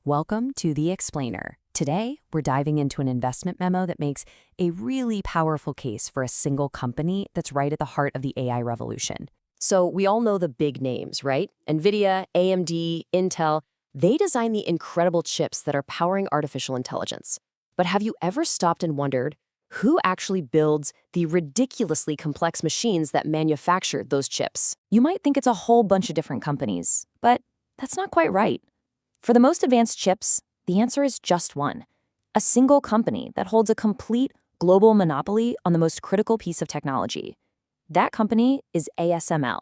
Welcome to The Explainer. Today, we're diving into an investment memo that makes a really powerful case for a single company that's right at the heart of the AI revolution. So we all know the big names, right? NVIDIA, AMD, Intel, they design the incredible chips that are powering artificial intelligence. But have you ever stopped and wondered who actually builds the ridiculously complex machines that manufacture those chips? You might think it's a whole bunch of different companies, but that's not quite right. For the most advanced chips, the answer is just one: a single company that holds a complete global monopoly on the most critical piece of technology. That company is ASML.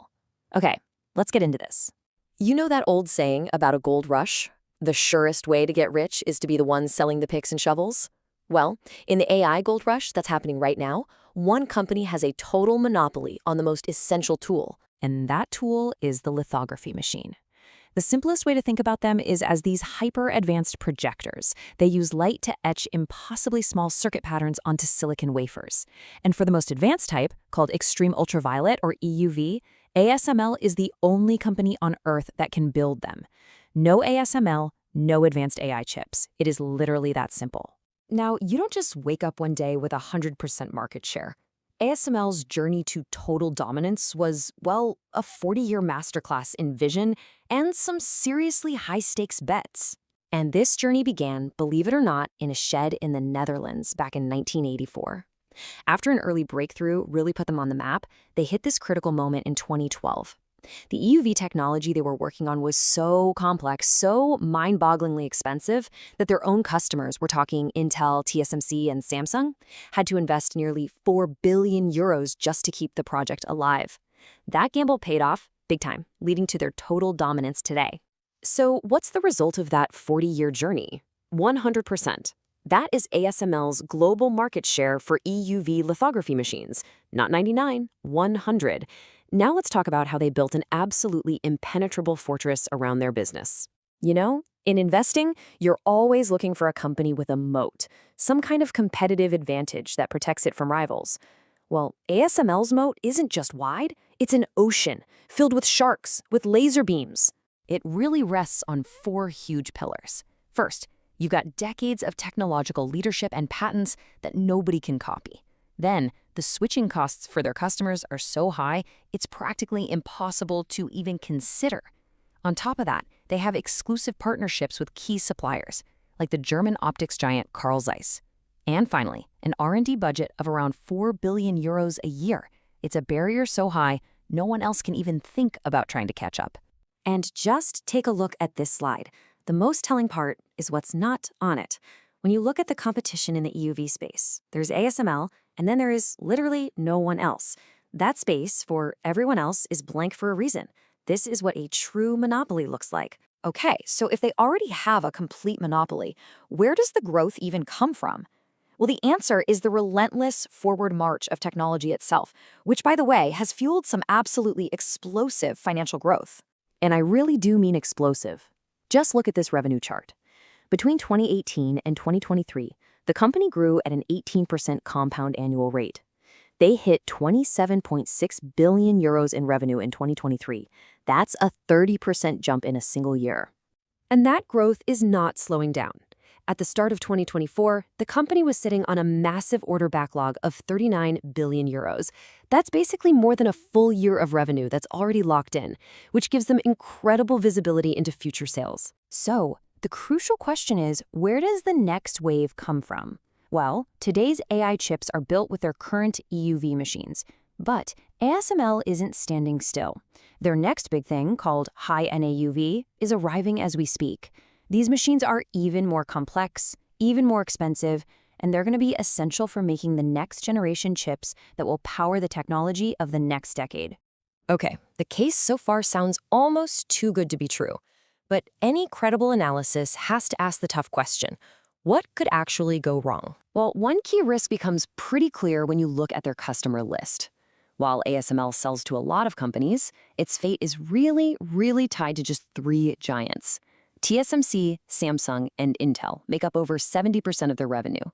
Okay, let's get into this. You know that old saying about a gold rush? The surest way to get rich is to be the one selling the picks and shovels? Well, in the AI gold rush that's happening right now, one company has a total monopoly on the most essential tool. And that tool is the lithography machine. The simplest way to think about them is as these hyper-advanced projectors. They use light to etch impossibly small circuit patterns onto silicon wafers. And for the most advanced type, called extreme ultraviolet or EUV, ASML is the only company on Earth that can build them. No ASML, no advanced AI chips. It is literally that simple. Now, you don't just wake up one day with 100% market share. ASML's journey to total dominance was, well, a 40-year masterclass in vision and some seriously high-stakes bets. And this journey began, believe it or not, in a shed in the Netherlands back in 1984. After an early breakthrough really put them on the map, they hit this critical moment in 2012. The EUV technology they were working on was so complex, so mind-bogglingly expensive, that their own customers, we're talking Intel, TSMC, and Samsung, had to invest nearly 4 billion euros just to keep the project alive. That gamble paid off big time, leading to their total dominance today. So what's the result of that 40-year journey? 100%. That is ASML's global market share for EUV lithography machines. Not 99, 100. Now let's talk about how they built an absolutely impenetrable fortress around their business. You know, in investing, you're always looking for a company with a moat, some kind of competitive advantage that protects it from rivals. Well, ASML's moat isn't just wide, it's an ocean filled with sharks, with laser beams. It really rests on 4 huge pillars. First, you've got decades of technological leadership and patents that nobody can copy. Then, the switching costs for their customers are so high, it's practically impossible to even consider. On top of that, they have exclusive partnerships with key suppliers, like the German optics giant Carl Zeiss. And finally, an R&D budget of around 4 billion euros a year. It's a barrier so high, no one else can even think about trying to catch up. And just take a look at this slide. The most telling part is what's not on it. When you look at the competition in the EUV space, there's ASML, and then there is literally no one else. That space for everyone else is blank for a reason. This is what a true monopoly looks like. Okay, so if they already have a complete monopoly, where does the growth even come from? Well, the answer is the relentless forward march of technology itself, which, by the way, has fueled some absolutely explosive financial growth. And I really do mean explosive. Just look at this revenue chart. Between 2018 and 2023, the company grew at an 18% compound annual rate. They hit 27.6 billion euros in revenue in 2023. That's a 30% jump in a single year. And that growth is not slowing down. At the start of 2024, the company was sitting on a massive order backlog of 39 billion euros. That's basically more than a full year of revenue that's already locked in, which gives them incredible visibility into future sales. So, the crucial question is, where does the next wave come from? Well, today's AI chips are built with their current EUV machines, but ASML isn't standing still. Their next big thing, called high-NA UV, is arriving as we speak. These machines are even more complex, even more expensive, and they're going to be essential for making the next generation chips that will power the technology of the next decade. Okay, the case so far sounds almost too good to be true. But any credible analysis has to ask the tough question: what could actually go wrong? Well, one key risk becomes pretty clear when you look at their customer list. While ASML sells to a lot of companies, its fate is really, really tied to just 3 giants. TSMC, Samsung, and Intel make up over 70% of their revenue.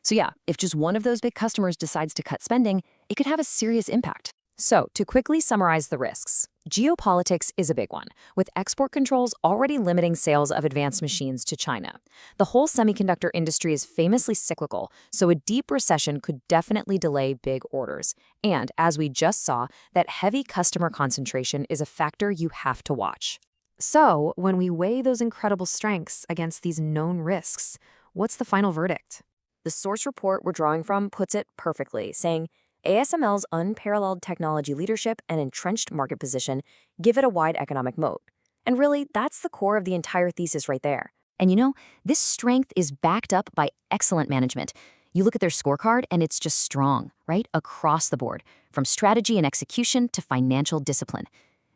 So yeah, if just one of those big customers decides to cut spending, it could have a serious impact. So, to quickly summarize the risks, geopolitics is a big one, with export controls already limiting sales of advanced machines to China. The whole semiconductor industry is famously cyclical, so a deep recession could definitely delay big orders. And, as we just saw, that heavy customer concentration is a factor you have to watch. So, when we weigh those incredible strengths against these known risks, what's the final verdict? The source report we're drawing from puts it perfectly, saying, ASML's unparalleled technology leadership and entrenched market position give it a wide economic moat. And really, that's the core of the entire thesis right there. And this strength is backed up by excellent management. You look at their scorecard and it's just strong, right? Across the board, from strategy and execution to financial discipline.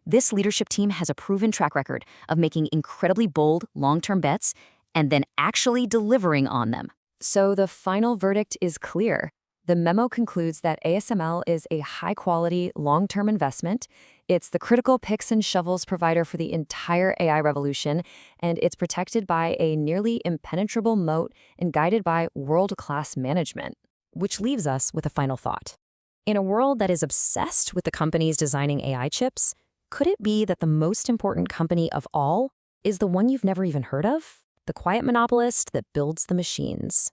This leadership team has a proven track record of making incredibly bold, long-term bets and then actually delivering on them. So the final verdict is clear. The memo concludes that ASML is a high-quality, long-term investment. It's the critical picks and shovels provider for the entire AI revolution, and it's protected by a nearly impenetrable moat and guided by world-class management. Which leaves us with a final thought. In a world that is obsessed with the companies designing AI chips, could it be that the most important company of all is the one you've never even heard of? The quiet monopolist that builds the machines.